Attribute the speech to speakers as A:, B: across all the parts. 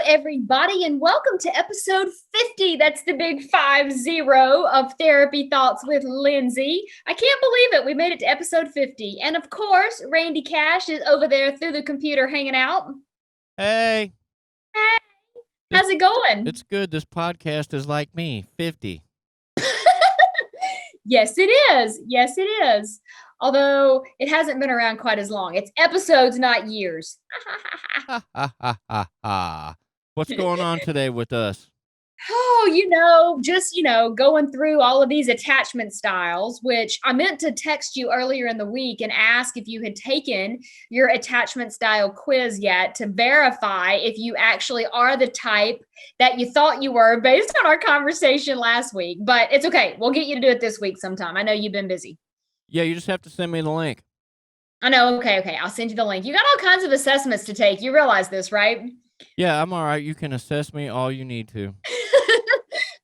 A: everybody, and welcome to episode 50. That's the big 50 of Therapy Thoughts with Lindsay. I can't believe it. We made it to episode 50. And of course, Randy Cash is over there through the computer hanging out.
B: Hey,
A: Hey,
B: this,
A: how's it going?
B: it's good. This podcast is like me, 50.
A: Yes, it is. Yes, it is. Although it hasn't been around quite as long. It's episodes, not years.
B: Ha ha ha ha ha. What's going on today with us?
A: Oh, going through all of these attachment styles, which I meant to text you earlier in the week and ask if you had taken your attachment style quiz yet to verify if you actually are the type that you thought you were based on our conversation last week. But it's okay. We'll get you to do it this week sometime. I know you've been busy.
B: Yeah, you just have to send me the link.
A: I know. Okay. I'll send you the link. You got all kinds of assessments to take. You realize this, right?
B: Yeah, I'm all right. You can assess me all you need to.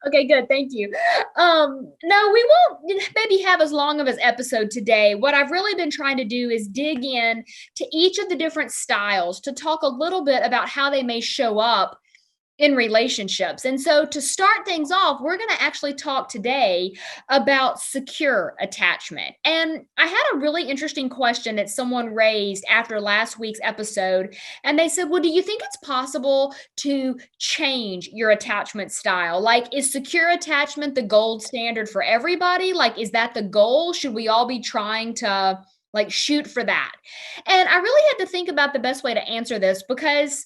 A: Okay, good. Thank you. No, we won't maybe have as long of an episode today. What I've really been trying to do is dig in to each of the different styles to talk a little bit about how they may show up in relationships. And so to start things off, we're going to actually talk today about secure attachment. And I had a really interesting question that someone raised after last week's episode. And they said, well, do you think it's possible to change your attachment style? Like, is secure attachment the gold standard for everybody? Like, is that the goal? Should we all be trying to shoot for that? And I really had to think about the best way to answer this because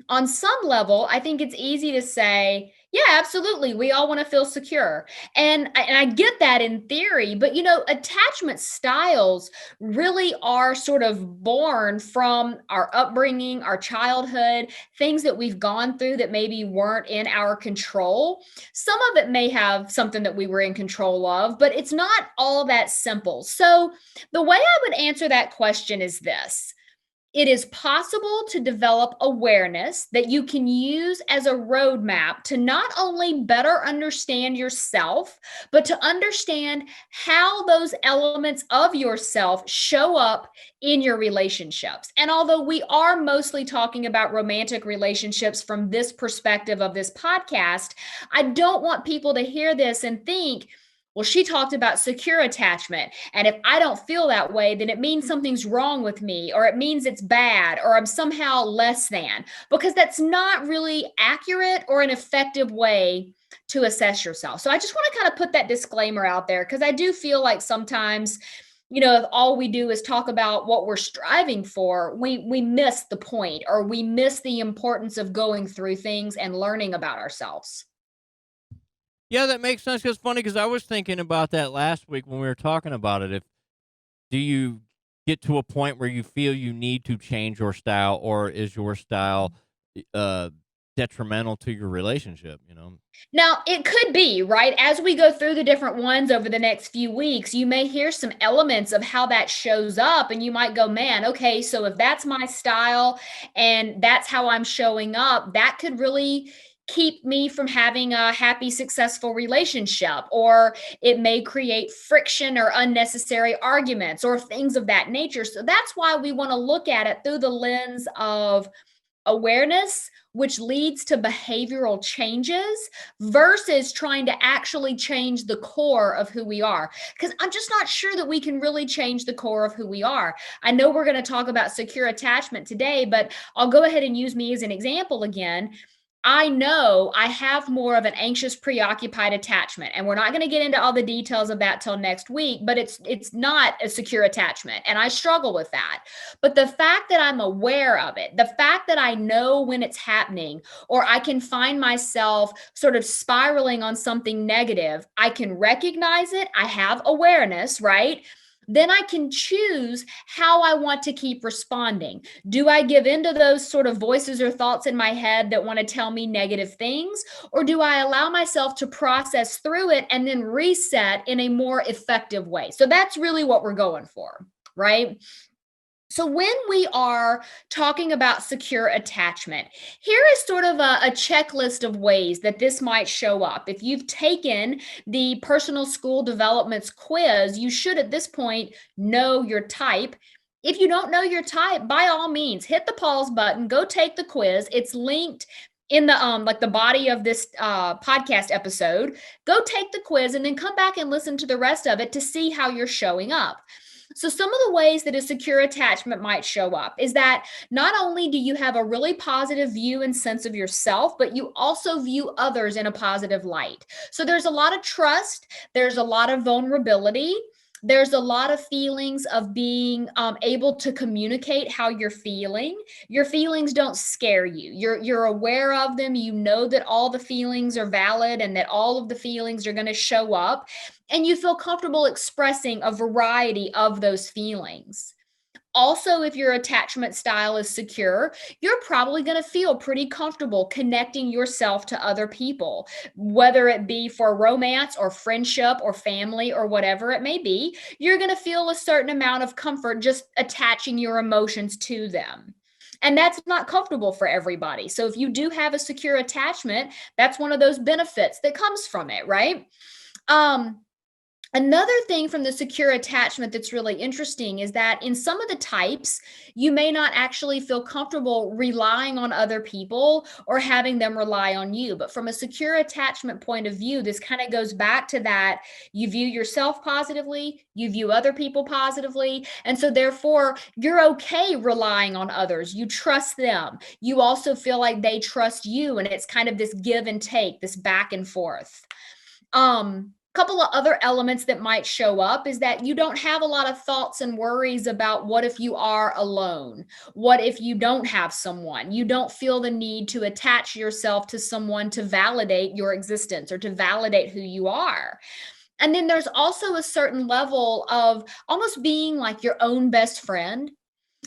A: on some level, I think it's easy to say, yeah, absolutely. We all want to feel secure. And I get that in theory, but attachment styles really are sort of born from our upbringing, our childhood, things that we've gone through that maybe weren't in our control. Some of it may have something that we were in control of, but it's not all that simple. So the way I would answer that question is this. It is possible to develop awareness that you can use as a roadmap to not only better understand yourself, but to understand how those elements of yourself show up in your relationships. And although we are mostly talking about romantic relationships from this perspective of this podcast, I don't want people to hear this and think, well, she talked about secure attachment. And if I don't feel that way, then it means something's wrong with me, or it means it's bad, or I'm somehow less than, because that's not really accurate or an effective way to assess yourself. So I just want to kind of put that disclaimer out there because I do feel like sometimes, if all we do is talk about what we're striving for, we miss the point, or we miss the importance of going through things and learning about ourselves.
B: Yeah, that makes sense. It's funny because I was thinking about that last week when we were talking about it. Do you get to a point where you feel you need to change your style, or is your style detrimental to your relationship?
A: Now, it could be, right? As we go through the different ones over the next few weeks, you may hear some elements of how that shows up, and you might go, man, okay, so if that's my style and that's how I'm showing up, that could really keep me from having a happy, successful relationship, or it may create friction or unnecessary arguments or things of that nature. So that's why we want to look at it through the lens of awareness, which leads to behavioral changes versus trying to actually change the core of who we are. Because I'm just not sure that we can really change the core of who we are. I know we're going to talk about secure attachment today, but I'll go ahead and use me as an example again. I know I have more of an anxious, preoccupied attachment, and we're not going to get into all the details of that till next week, but it's not a secure attachment, and I struggle with that. But the fact that I'm aware of it, the fact that I know when it's happening, or I can find myself sort of spiraling on something negative, I can recognize it. I have awareness, right? Then I can choose how I want to keep responding. Do I give into those sort of voices or thoughts in my head that want to tell me negative things? Or do I allow myself to process through it and then reset in a more effective way? So that's really what we're going for, right? So when we are talking about secure attachment, here is sort of a checklist of ways that this might show up. If you've taken the personal school developments quiz, you should at this point know your type. If you don't know your type, by all means, hit the pause button, go take the quiz. It's linked in the like the body of this podcast episode, go take the quiz and then come back and listen to the rest of it to see how you're showing up. So, some of the ways that a secure attachment might show up is that not only do you have a really positive view and sense of yourself, but you also view others in a positive light. So, there's a lot of trust, there's a lot of vulnerability. There's a lot of feelings of being able to communicate how you're feeling. Your feelings don't scare you. You're aware of them. You know that all the feelings are valid and that all of the feelings are going to show up, and you feel comfortable expressing a variety of those feelings. Also, if your attachment style is secure, you're probably going to feel pretty comfortable connecting yourself to other people, whether it be for romance or friendship or family or whatever it may be. You're going to feel a certain amount of comfort just attaching your emotions to them. And that's not comfortable for everybody. So, if you do have a secure attachment, that's one of those benefits that comes from it, right? Um, Another thing from the secure attachment that's really interesting is that in some of the types, you may not actually feel comfortable relying on other people or having them rely on you. But from a secure attachment point of view, this kind of goes back to that you view yourself positively, you view other people positively. And so, therefore, you're okay relying on others. You trust them. You also feel like they trust you. And it's kind of this give and take, this back and forth. Couple of other elements that might show up is that you don't have a lot of thoughts and worries about what if you are alone? What if you don't have someone? You don't feel the need to attach yourself to someone to validate your existence or to validate who you are. And then there's also a certain level of almost being like your own best friend.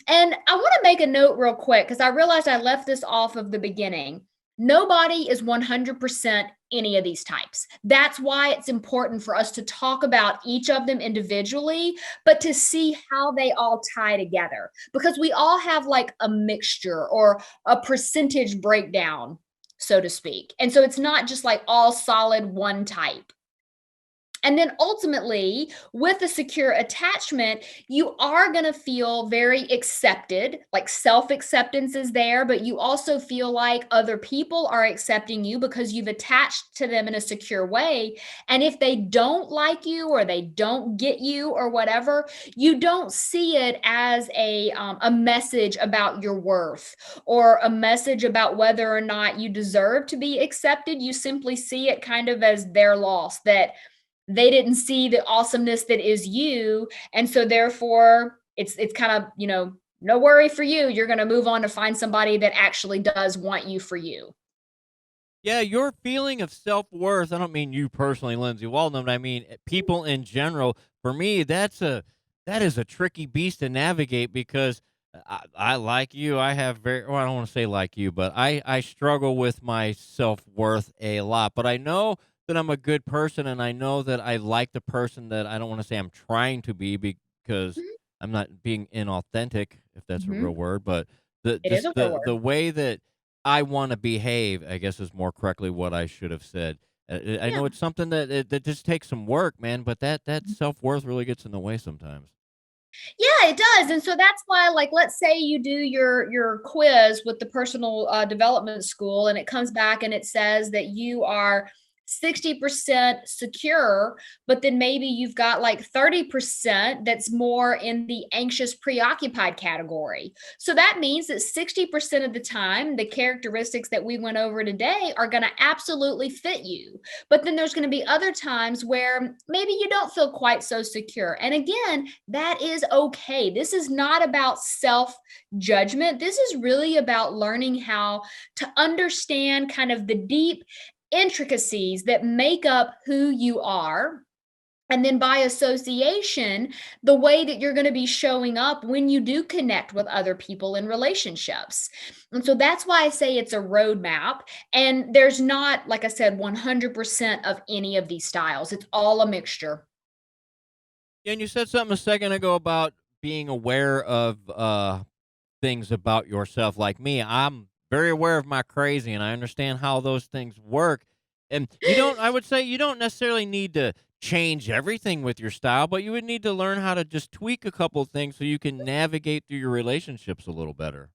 A: And I want to make a note real quick because I realized I left this off of the beginning. Nobody is 100% any of these types. That's why it's important for us to talk about each of them individually, but to see how they all tie together because we all have like a mixture or a percentage breakdown, so to speak. And so it's not just like all solid one type. And then ultimately, with a secure attachment, you are going to feel very accepted, like self acceptance is there, but you also feel like other people are accepting you because you've attached to them in a secure way. And if they don't like you or they don't get you or whatever, you don't see it as a message about your worth or a message about whether or not you deserve to be accepted. You simply see it kind of as their loss, that they didn't see the awesomeness that is you, and so therefore it's kind of, no worry for you, you're going to move on to find somebody that actually does want you for you.
B: Yeah, your feeling of self-worth, I don't mean you personally, Lindsay Walden, but I mean people in general. For me, that is a tricky beast to navigate because I like you. I have very well, I don't want to say like you, but I struggle with my self-worth a lot. But I know that I'm a good person and I know that I like the person that I don't want to say I'm trying to be because I'm not being inauthentic, if that's a real
A: Mhm.
B: word, but the
A: It is
B: just
A: a real
B: the
A: word.
B: way that I wanna behave, I guess, is more correctly what I should have said. I
A: Yeah.
B: know it's something that just takes some work, man, but that self-worth really gets in the way sometimes.
A: Yeah, it does. And so that's why, like, let's say you do your quiz with the personal development school, and it comes back and it says that you are 60% secure, but then maybe you've got like 30% that's more in the anxious, preoccupied category. So that means that 60% of the time, the characteristics that we went over today are going to absolutely fit you. But then there's going to be other times where maybe you don't feel quite so secure. And again, that is okay. This is not about self judgment. This is really about learning how to understand kind of the deep intricacies that make up who you are. And then by association, the way that you're going to be showing up when you do connect with other people in relationships. And so that's why I say it's a roadmap. And there's not, like I said, 100% of any of these styles, it's all a mixture.
B: Yeah, and you said something a second ago about being aware of, things about yourself. Like me, I'm very aware of my crazy, and I understand how those things work. And you don't I would say you don't necessarily need to change everything with your style, but you would need to learn how to just tweak a couple things so you can navigate through your relationships a little better.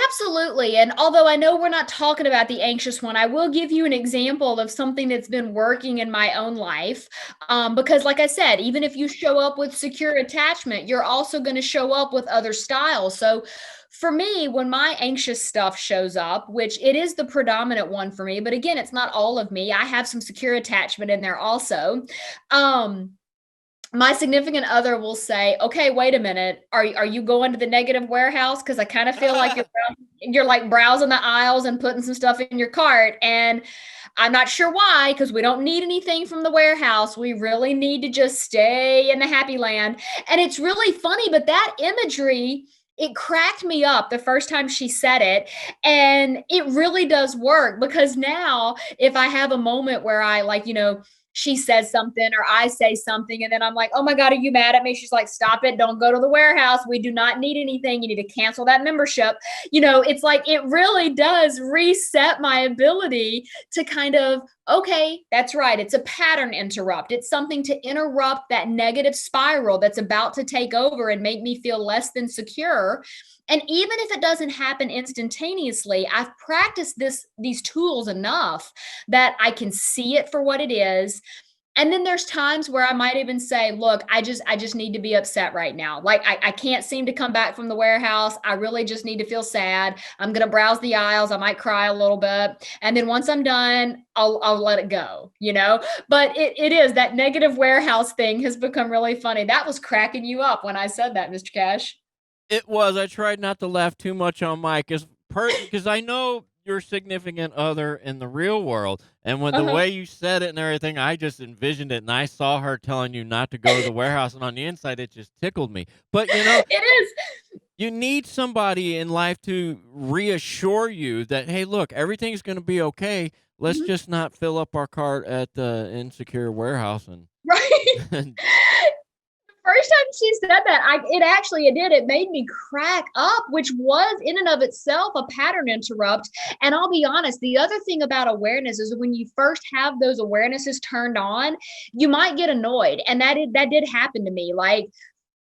A: Absolutely. And although I know we're not talking about the anxious one, I will give you an example of something that's been working in my own life. Because, like I said, even if you show up with secure attachment, you're also going to show up with other styles. So, for me, when my anxious stuff shows up, which it is the predominant one for me, but again, it's not all of me, I have some secure attachment in there also. Um, my significant other will say, "Okay, wait a minute. Are you going to the negative warehouse? Because I kind of feel like you're like browsing the aisles and putting some stuff in your cart, and I'm not sure why. Because we don't need anything from the warehouse. We really need to just stay in the happy land." And it's really funny, but that imagery. It cracked me up the first time she said it. And it really does work because now, if I have a moment where I like, she says something or I say something, and then I'm like, "Oh my God, are you mad at me?" She's like, "Stop it. Don't go to the warehouse. We do not need anything. You need to cancel that membership." It's like it really does reset my ability to kind of, okay, that's right. It's a pattern interrupt. It's something to interrupt that negative spiral that's about to take over and make me feel less than secure. And even if it doesn't happen instantaneously, I've practiced these tools enough that I can see it for what it is. And then there's times where I might even say, "Look, I just need to be upset right now. Like I can't seem to come back from the warehouse. I really just need to feel sad. I'm gonna browse the aisles. I might cry a little bit. And then once I'm done, I'll let it go. But it is that negative warehouse thing has become really funny. That was cracking you up when I said that, Mr. Cash.
B: It was. I tried not to laugh too much on Mike, because I know your significant other in the real world, and when the
A: Uh-huh.
B: way you said it and everything, I just envisioned it, and I saw her telling you not to go to the warehouse, and on the inside, it just tickled me. But
A: It is.
B: you need somebody in life to reassure you that, hey, look, everything's going to be okay. Let's
A: Mhm.
B: just not fill up our cart at the insecure warehouse and.
A: Right.
B: and
A: First time she said that, it did. It made me crack up, which was in and of itself a pattern interrupt. And I'll be honest, the other thing about awareness is when you first have those awarenesses turned on, you might get annoyed. And that did happen to me. Like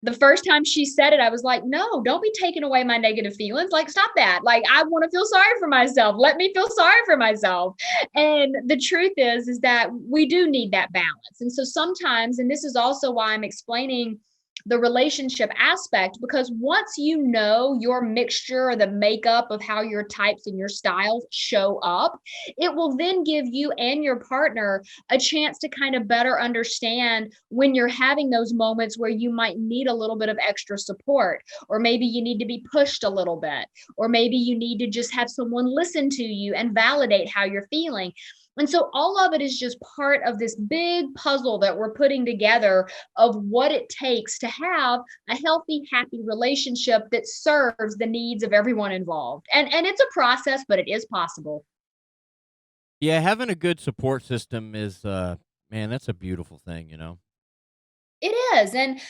A: the first time she said it, I was like, "No, don't be taking away my negative feelings. Like, stop that. Like, I want to feel sorry for myself. Let me feel sorry for myself." And the truth is that we do need that balance. And so sometimes, and this is also why I'm explaining the relationship aspect, because once you know your mixture or the makeup of how your types and your styles show up, it will then give you and your partner a chance to kind of better understand when you're having those moments where you might need a little bit of extra support, or maybe you need to be pushed a little bit, or maybe you need to just have someone listen to you and validate how you're feeling. And so all of it is just part of this big puzzle that we're putting together of what it takes to have a healthy, happy relationship that serves the needs of everyone involved. And it's a process, but it is possible.
B: Yeah, having a good support system is, man, that's a beautiful thing.
A: It is. And,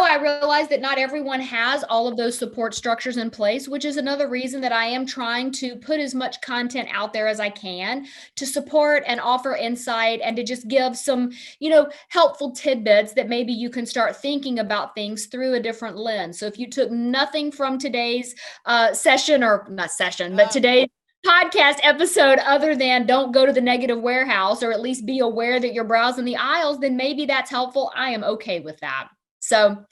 A: I realize that not everyone has all of those support structures in place, which is another reason that I am trying to put as much content out there as I can to support and offer insight and to just give some, helpful tidbits that maybe you can start thinking about things through a different lens. So if you took nothing from today's session, or not session, but today's podcast episode other than don't go to the negative warehouse, or at least be aware that you're browsing the aisles, then maybe that's helpful. I am okay with that. So,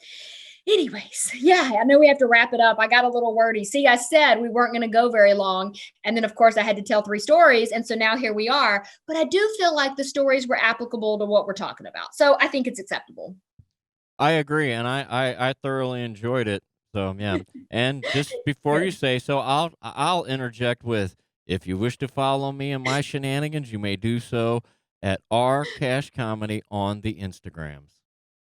A: anyways, yeah, I know we have to wrap it up. I got a little wordy. See, I said we weren't going to go very long. And then, of course, I had to tell 3 stories. And so now here we are. But I do feel like the stories were applicable to what we're talking about. So I think it's acceptable.
B: I agree, and I thoroughly enjoyed it. So yeah, and just before you
A: Good.
B: say so, I'll interject with, if you wish to follow me and my shenanigans, you may do so at R Cash Comedy on the Instagrams.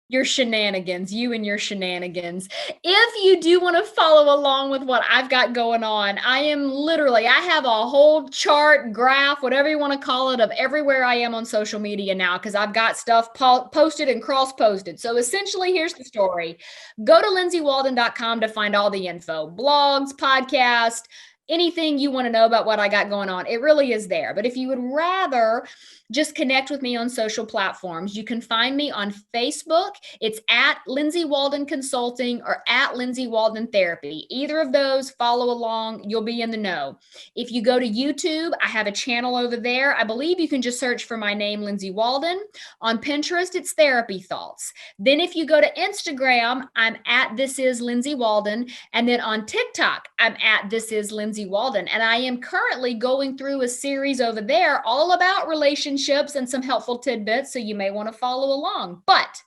A: Your shenanigans, you and your shenanigans. If you do want to follow along with what I've got going on, I have a whole chart, graph, whatever you want to call it, of everywhere I am on social media now because I've got stuff posted and cross posted. So essentially, here's the story: go to lindsaywalden.com to find all the info, blogs, podcast, anything you want to know about what I got going on. It really is there. But if you would rather just connect with me on social platforms. You can find me on Facebook. It's at Lindsay Walden Consulting or at Lindsay Walden Therapy. Either of those, follow along. You'll be in the know. If you go to YouTube, I have a channel over there. I believe you can just search for my name, Lindsay Walden. On Pinterest, it's Therapy Thoughts. Then if you go to Instagram, I'm at This Is Lindsay Walden. And then on TikTok, I'm at This Is Lindsay Walden. And I am currently going through a series over there all about relationships and some helpful tidbits. So you may want to follow along. But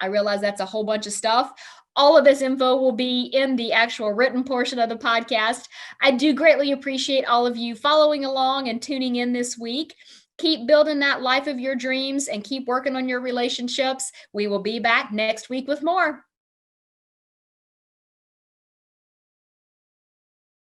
A: I realize that's a whole bunch of stuff. All of this info will be in the actual written portion of the podcast. I do greatly appreciate all of you following along and tuning in this week. Keep building that life of your dreams and keep working on your relationships. We will be back next week with more.